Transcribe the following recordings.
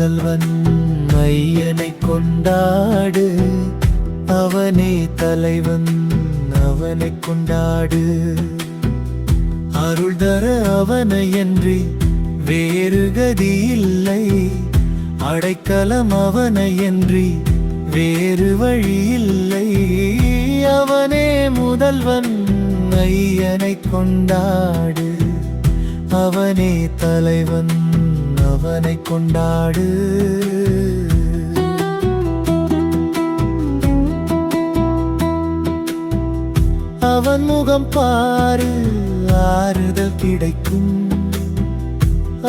முதல்வன் ஐயனை கொண்டாடு, அவனே தலைவன் அவனை கொண்டாடு. அருள் தர அவனையன்றி வேறு கதி இல்லை, அடைக்கலம் அவனையன்றி வேறு வழி இல்லை. அவனே முதல்வன் ஐயனை கொண்டாடு, அவனே தலைவன் அவனை கொண்டாடு. அவன் முகம் பாரு ஆறுதல் கிடைக்கும்,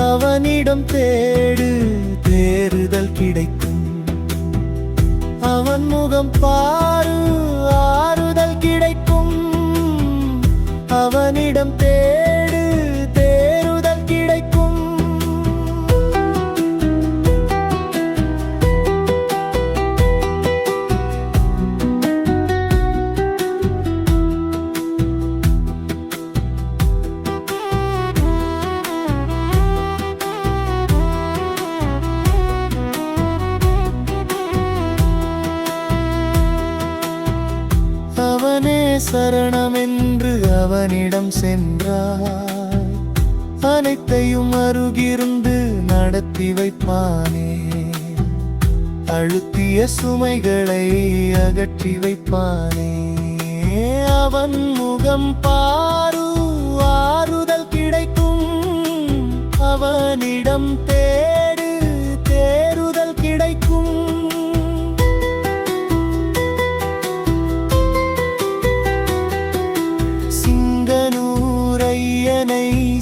அவனிடம் தேடு தேறுதல் கிடைக்கும். அவன் முகம் பாரு ஆறுதல் கிடைக்கும், அவனிடம் தேடு தேறுதல் கிடைக்கும். அவனே சரணமென்று அவனிடம் சென்றாய், அனைத்தையும் அருகிருந்து நடத்தி வைப்பானே. அழுத்திய சுமைகளை அகற்றி வைப்பானே. அவன் முகம் பாரு ஆறுதல் கிடைக்கும், அவனிடம் தேடு தேறுதல் கிடைக்கும்.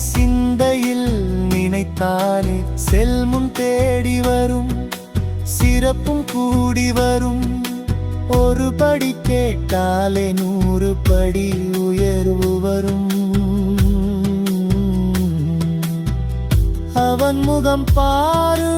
சிந்தையில் நினைத்தானே செல்மும் தேடி வரும், சிறப்பும் கூடி வரும். ஒரு படி கேட்டாலே 100 படி உயர்வு வரும். அவன் முகம் பாரு